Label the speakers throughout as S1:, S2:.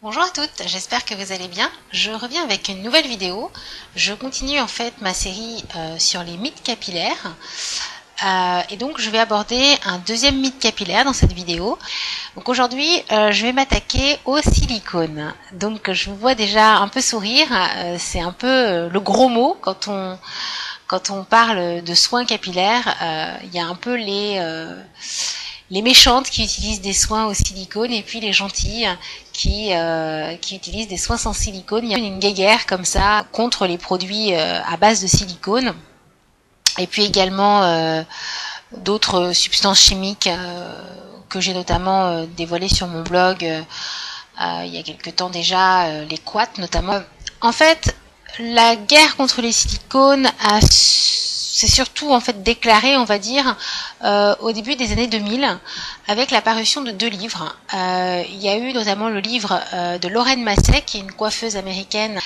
S1: Bonjour à toutes, j'espère que vous allez bien. Je reviens avec une nouvelle vidéo. Je continue en fait ma série sur les mythes capillaires. Et donc je vais aborder un deuxième mythe capillaire dans cette vidéo. Donc aujourd'hui je vais m'attaquer au silicone. Donc je vous vois déjà un peu sourire, c'est un peu le gros mot quand on parle de soins capillaires. Il y a un peu les méchantes qui utilisent des soins au silicone et puis les gentilles qui utilisent des soins sans silicone. Il y a une guéguerre comme ça contre les produits à base de silicone. Et puis également d'autres substances chimiques que j'ai notamment dévoilées sur mon blog il y a quelque temps déjà, les quats notamment. En fait, la guerre contre les silicones c'est surtout en fait déclaré, on va dire, au début des années 2000, avec la parution de 2 livres. Il y a eu notamment le livre de Lorraine Masset, qui est une coiffeuse américaine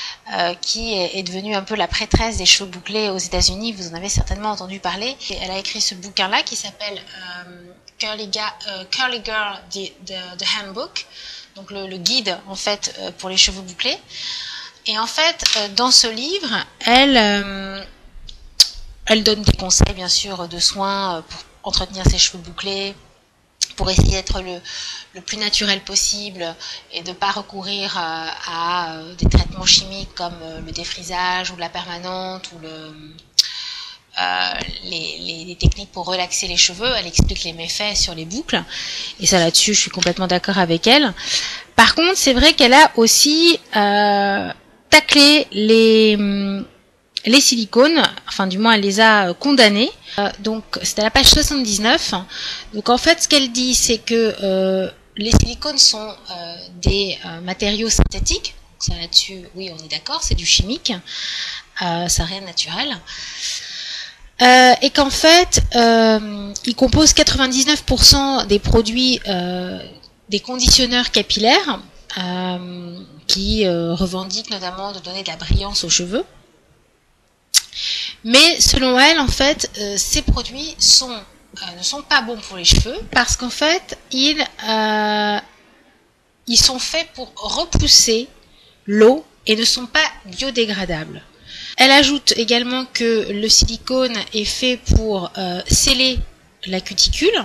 S1: qui est devenue un peu la prêtresse des cheveux bouclés aux États-Unis. Vous en avez certainement entendu parler. Et elle a écrit ce bouquin-là qui s'appelle Curly Girl, the Handbook, donc le guide en fait pour les cheveux bouclés. Et en fait, dans ce livre, elle donne des conseils, bien sûr, de soins pour entretenir ses cheveux bouclés, pour essayer d'être le plus naturel possible et de ne pas recourir à des traitements chimiques comme le défrisage ou la permanente ou les techniques pour relaxer les cheveux. Elle explique les méfaits sur les boucles. Et ça, là-dessus, je suis complètement d'accord avec elle. Par contre, c'est vrai qu'elle a aussi taclé les silicones, enfin du moins elle les a condamnés. Donc c'est à la page 79. Donc en fait ce qu'elle dit c'est que les silicones sont des matériaux synthétiques. Donc ça là-dessus, oui on est d'accord, c'est du chimique, ça n'a rien de naturel. Et qu'en fait ils composent 99% des produits des conditionneurs capillaires qui revendiquent notamment de donner de la brillance aux cheveux. Mais selon elle, en fait, ces produits ne sont pas bons pour les cheveux parce qu'en fait, ils sont faits pour repousser l'eau et ne sont pas biodégradables. Elle ajoute également que le silicone est fait pour sceller la cuticule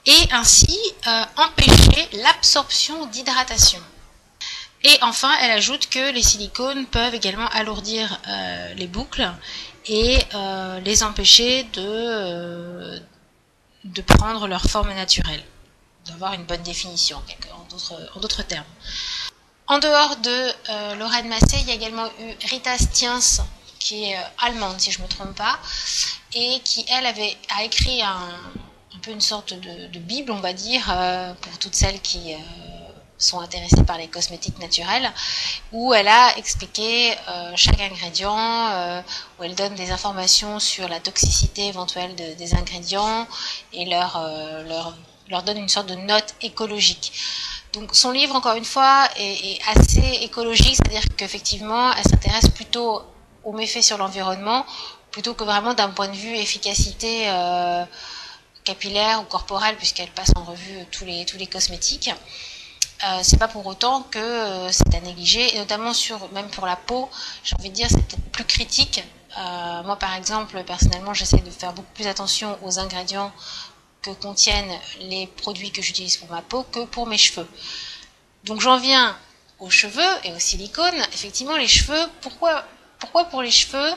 S1: et ainsi empêcher l'absorption d'hydratation. Et enfin, elle ajoute que les silicones peuvent également alourdir les boucles et les empêcher de prendre leur forme naturelle, d'avoir une bonne définition, en d'autres termes. En dehors de Lorraine Masset, il y a également eu Rita Stiens, qui est allemande si je ne me trompe pas, et qui elle a écrit un peu une sorte de bible, on va dire, pour toutes celles qui sont intéressées par les cosmétiques naturels, où elle a expliqué chaque ingrédient, où elle donne des informations sur la toxicité éventuelle des ingrédients et leur donne une sorte de note écologique. Donc son livre, encore une fois, est assez écologique, c'est-à-dire qu'effectivement, elle s'intéresse plutôt aux méfaits sur l'environnement, plutôt que vraiment d'un point de vue efficacité capillaire ou corporelle, puisqu'elle passe en revue tous les cosmétiques. C'est pas pour autant que c'est à négliger, et notamment même pour la peau, j'ai envie de dire, c'est peut-être plus critique. Moi, par exemple, personnellement, j'essaie de faire beaucoup plus attention aux ingrédients que contiennent les produits que j'utilise pour ma peau que pour mes cheveux. Donc j'en viens aux cheveux et aux silicones. Effectivement, les cheveux, pourquoi pour les cheveux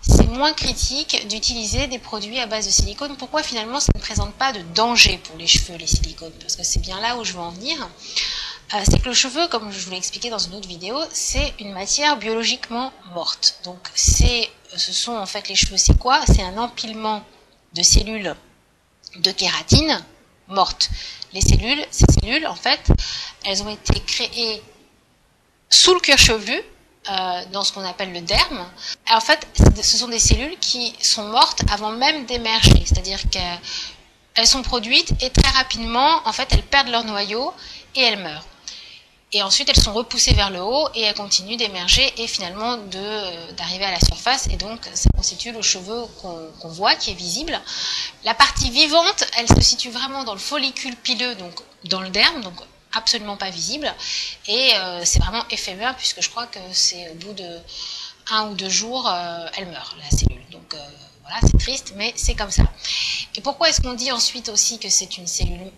S1: c'est moins critique d'utiliser des produits à base de silicone? Pourquoi finalement ça ne présente pas de danger pour les cheveux, les silicones? Parce que c'est bien là où je veux en venir. C'est que le cheveu, comme je vous l'ai expliqué dans une autre vidéo, c'est une matière biologiquement morte. Donc ce sont en fait les cheveux, c'est quoi? C'est un empilement de cellules de kératine mortes. Ces cellules, en fait, elles ont été créées sous le cuir chevelu, dans ce qu'on appelle le derme. En fait, ce sont des cellules qui sont mortes avant même d'émerger, c'est-à-dire qu'elles sont produites et très rapidement, en fait, elles perdent leur noyau et elles meurent. Et ensuite, elles sont repoussées vers le haut et elles continuent d'émerger et finalement d'arriver à la surface. Et donc, ça constitue le cheveu qu'on voit, qui est visible. La partie vivante, elle se situe vraiment dans le follicule pileux, donc dans le derme, donc absolument pas visible, et c'est vraiment éphémère, puisque je crois que c'est au bout de 1 ou 2 jours, elle meurt, la cellule. Donc voilà, c'est triste, mais c'est comme ça. Et pourquoi est-ce qu'on dit ensuite aussi que c'est une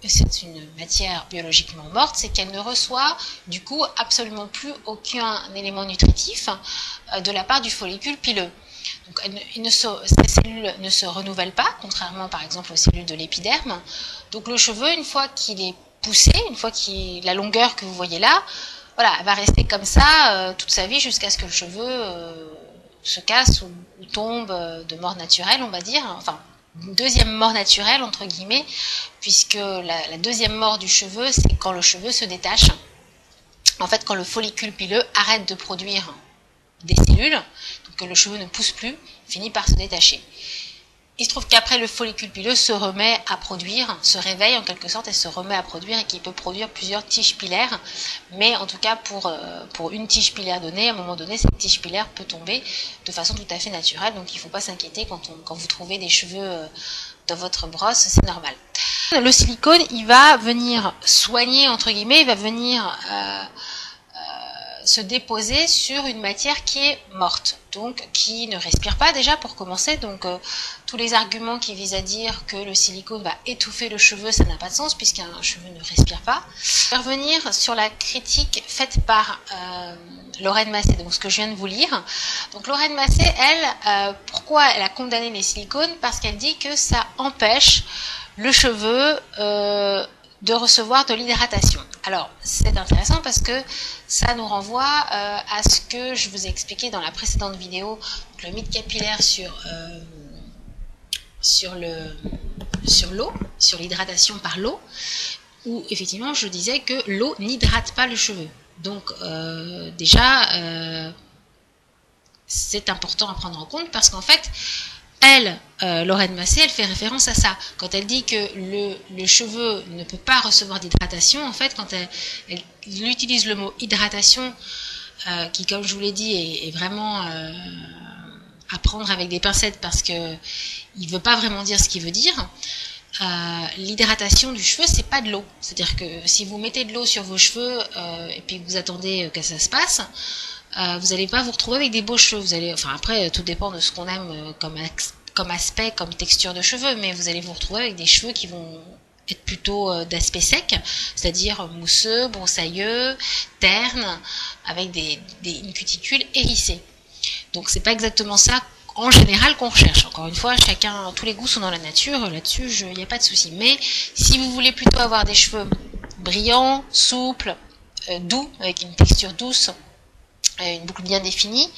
S1: matière biologiquement morte? C'est qu'elle ne reçoit du coup absolument plus aucun élément nutritif de la part du follicule pileux. Donc ces cellules ne se renouvellent pas, contrairement par exemple aux cellules de l'épiderme. Donc le cheveu, une fois qu'il est poussé, une fois la longueur que vous voyez là, voilà, elle va rester comme ça toute sa vie jusqu'à ce que le cheveu se casse ou tombe de mort naturelle, on va dire. Enfin, une deuxième mort naturelle, entre guillemets, puisque la deuxième mort du cheveu, c'est quand le cheveu se détache. En fait, quand le follicule pileux arrête de produire des cellules, donc que le cheveu ne pousse plus, finit par se détacher. Il se trouve qu'après, le follicule pileux se remet à produire, se réveille en quelque sorte et se remet à produire, et qu'il peut produire plusieurs tiges pilaires. Mais en tout cas, pour une tige pilaire donnée, à un moment donné, cette tige pilaire peut tomber de façon tout à fait naturelle. Donc il ne faut pas s'inquiéter quand vous trouvez des cheveux dans votre brosse, c'est normal. Le silicone, il va venir soigner, entre guillemets, il va venir se déposer sur une matière qui est morte, donc qui ne respire pas déjà pour commencer. Donc tous les arguments qui visent à dire que le silicone va étouffer le cheveu, ça n'a pas de sens puisqu'un cheveu ne respire pas. Je vais revenir sur la critique faite par Lorraine Massé, donc ce que je viens de vous lire. Donc Lorraine Massé, elle, pourquoi elle a condamné les silicones? Parce qu'elle dit que ça empêche le cheveu de recevoir de l'hydratation. Alors, c'est intéressant parce que ça nous renvoie à ce que je vous ai expliqué dans la précédente vidéo, donc le mythe capillaire sur l'eau, sur l'hydratation par l'eau, où effectivement je disais que l'eau n'hydrate pas le cheveu. Donc déjà, c'est important à prendre en compte parce qu'en fait, elle, Lorraine Massé, elle fait référence à ça. Quand elle dit que le cheveu ne peut pas recevoir d'hydratation, en fait, quand elle utilise le mot hydratation, qui, comme je vous l'ai dit, est vraiment à prendre avec des pincettes parce que il veut pas vraiment dire ce qu'il veut dire. L'hydratation du cheveu, c'est pas de l'eau. C'est-à-dire que si vous mettez de l'eau sur vos cheveux et puis que vous attendez que ça se passe, vous n'allez pas vous retrouver avec des beaux cheveux. Vous allez, enfin après, tout dépend de ce qu'on aime comme aspect, comme texture de cheveux, mais vous allez vous retrouver avec des cheveux qui vont être plutôt d'aspect sec, c'est-à-dire mousseux, broussailleux, terne, avec une cuticule hérissée. Donc c'est pas exactement ça en général qu'on recherche. Encore une fois, tous les goûts sont dans la nature, là-dessus il n'y a pas de souci. Mais si vous voulez plutôt avoir des cheveux brillants, souples, doux, avec une texture douce, une boucle bien définie,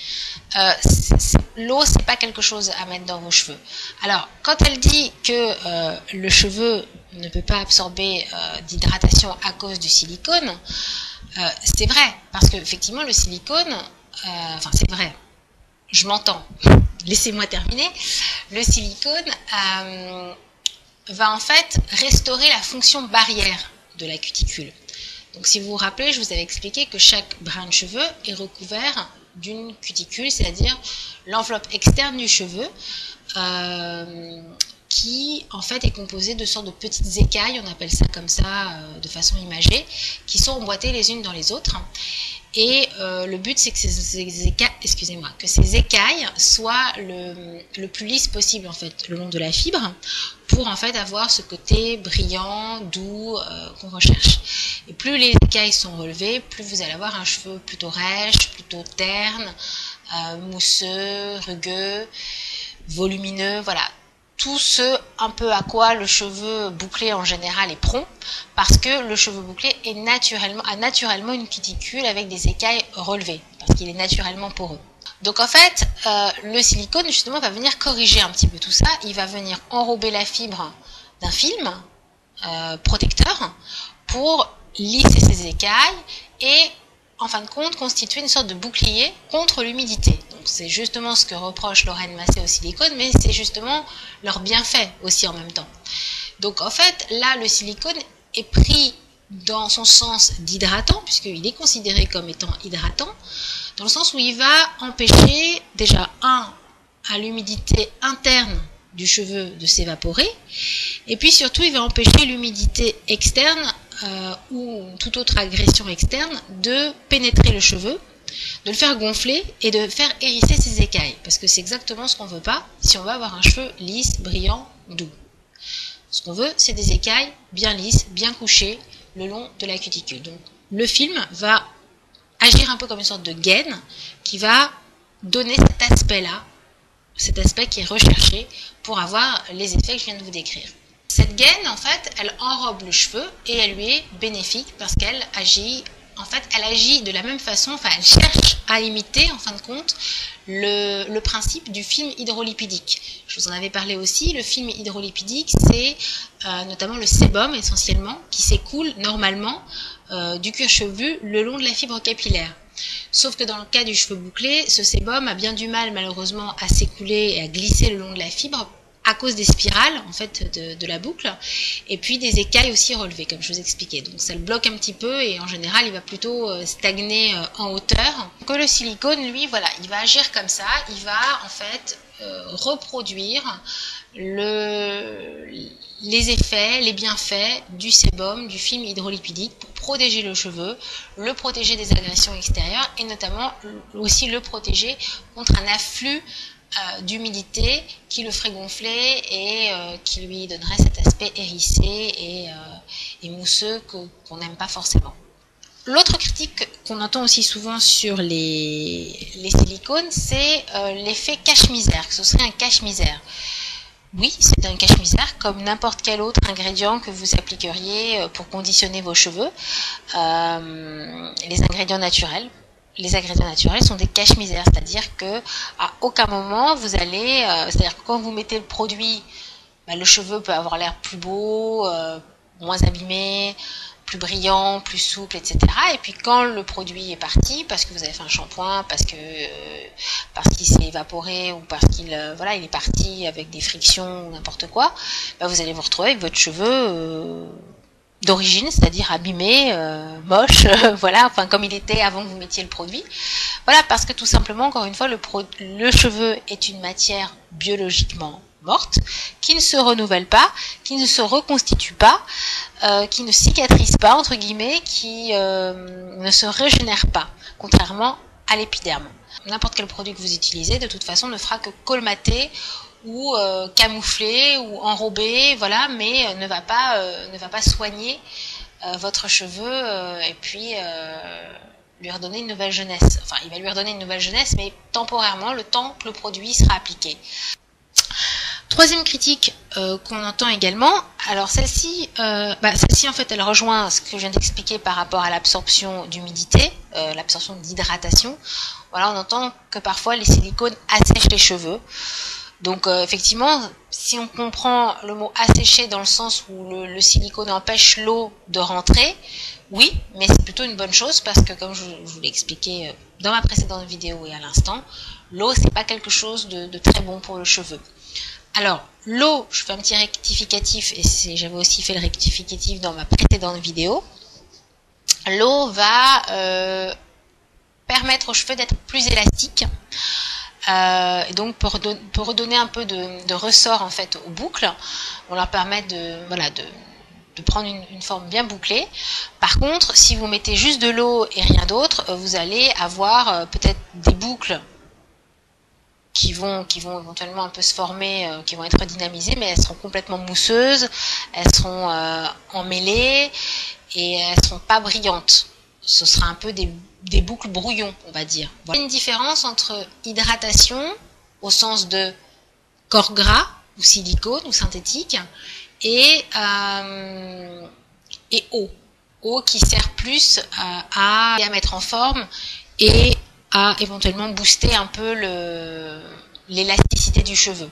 S1: l'eau c'est pas quelque chose à mettre dans vos cheveux. Alors quand elle dit que le cheveu ne peut pas absorber d'hydratation à cause du silicone, c'est vrai, parce que effectivement le silicone, enfin c'est vrai, je m'entends, laissez-moi terminer, le silicone va en fait restaurer la fonction barrière de la cuticule. Donc si vous vous rappelez, je vous avais expliqué que chaque brin de cheveux est recouvert d'une cuticule, c'est-à-dire l'enveloppe externe du cheveu, qui en fait est composée de sortes de petites écailles, on appelle ça comme ça de façon imagée, qui sont emboîtées les unes dans les autres. Et le but c'est que ces écailles soient le plus lisse possible en fait le long de la fibre, pour en fait avoir ce côté brillant, doux qu'on recherche. Et plus les écailles sont relevées, plus vous allez avoir un cheveu plutôt rêche, plutôt terne, mousseux, rugueux, volumineux, voilà. Tout ce un peu à quoi le cheveu bouclé en général est prompt, parce que le cheveu bouclé a naturellement une cuticule avec des écailles relevées, parce qu'il est naturellement poreux. Donc en fait, le silicone justement va venir corriger un petit peu tout ça, il va venir enrober la fibre d'un film protecteur pour lisser ces écailles et en fin de compte constituer une sorte de bouclier contre l'humidité. Donc c'est justement ce que reproche Lorraine Massé au silicone, mais c'est justement leur bienfait aussi en même temps. Donc en fait, là le silicone est pris dans son sens d'hydratant, puisqu'il est considéré comme étant hydratant, dans le sens où il va empêcher déjà à l'humidité interne du cheveu de s'évaporer, et puis surtout il va empêcher l'humidité externe ou toute autre agression externe de pénétrer le cheveu, de le faire gonfler et de faire hérisser ses écailles. Parce que c'est exactement ce qu'on veut pas si on veut avoir un cheveu lisse, brillant, doux. Ce qu'on veut, c'est des écailles bien lisses, bien couchées le long de la cuticule. Donc le film va agir un peu comme une sorte de gaine qui va donner cet aspect-là, cet aspect qui est recherché pour avoir les effets que je viens de vous décrire. Cette gaine, en fait, elle enrobe le cheveu et elle lui est bénéfique parce qu'elle agit, en fait, elle agit de la même façon, enfin, elle cherche à imiter, en fin de compte, le principe du film hydrolipidique. Je vous en avais parlé aussi, le film hydrolipidique, c'est notamment le sébum, essentiellement, qui s'écoule normalement du cuir chevelu le long de la fibre capillaire. Sauf que dans le cas du cheveu bouclé, ce sébum a bien du mal malheureusement à s'écouler et à glisser le long de la fibre à cause des spirales en fait de la boucle et puis des écailles aussi relevées comme je vous expliquais. Donc ça le bloque un petit peu et en général il va plutôt stagner en hauteur. Que le silicone lui voilà, il va agir comme ça, il va en fait reproduire les effets, les bienfaits du sébum, du film hydrolipidique pour protéger le cheveu, le protéger des agressions extérieures et notamment aussi le protéger contre un afflux d'humidité qui le ferait gonfler et qui lui donnerait cet aspect hérissé et mousseux qu'on n'aime pas forcément. L'autre critique qu'on entend aussi souvent sur les silicones, c'est l'effet cache-misère, que ce serait un cache-misère. Oui, c'est un cache-misère comme n'importe quel autre ingrédient que vous appliqueriez pour conditionner vos cheveux. Les ingrédients naturels. Les ingrédients naturels sont des cache-misères, c'est-à-dire que à aucun moment vous allez, c'est-à-dire que quand vous mettez le produit, le cheveu peut avoir l'air plus beau, moins abîmé, plus brillant, plus souple, etc. Et puis quand le produit est parti, parce que vous avez fait un shampoing, parce qu'il s'est évaporé ou parce qu'il voilà, il est parti avec des frictions ou n'importe quoi, vous allez vous retrouver avec votre cheveu d'origine, c'est-à-dire abîmé, moche, voilà, enfin comme il était avant que vous mettiez le produit. Voilà, parce que tout simplement, encore une fois, le cheveu est une matière biologiquement morte, qui ne se renouvelle pas, qui ne se reconstitue pas, qui ne cicatrise pas, entre guillemets, qui ne se régénère pas, contrairement à l'épiderme. N'importe quel produit que vous utilisez, de toute façon, ne fera que colmater ou camoufler ou enrober, voilà, mais ne va pas soigner votre cheveu et puis lui redonner une nouvelle jeunesse. Enfin, il va lui redonner une nouvelle jeunesse, mais temporairement, le temps que le produit sera appliqué. Troisième critique qu'on entend également, alors celle-ci en fait elle rejoint ce que je viens d'expliquer par rapport à l'absorption d'humidité, l'absorption d'hydratation. Voilà, on entend que parfois les silicones assèchent les cheveux. Donc effectivement, si on comprend le mot assécher dans le sens où le silicone empêche l'eau de rentrer, oui, mais c'est plutôt une bonne chose parce que comme je vous l'ai expliqué dans ma précédente vidéo et à l'instant, l'eau c'est pas quelque chose de très bon pour le cheveu. Alors, l'eau, je fais un petit rectificatif, et j'avais aussi fait le rectificatif dans ma précédente vidéo. L'eau va permettre aux cheveux d'être plus élastiques, et donc pour redonner un peu de ressort en fait aux boucles, on leur permet de prendre une forme bien bouclée. Par contre, si vous mettez juste de l'eau et rien d'autre, vous allez avoir peut-être des boucles qui vont éventuellement un peu se former, qui vont être dynamisées, mais elles seront complètement mousseuses, elles seront emmêlées et elles seront pas brillantes. Ce sera un peu des boucles brouillons, on va dire. Voilà. Il y a une différence entre hydratation, au sens de corps gras, ou silicone, ou synthétique, et eau qui sert plus à mettre en forme et à éventuellement booster un peu l'élasticité du cheveu.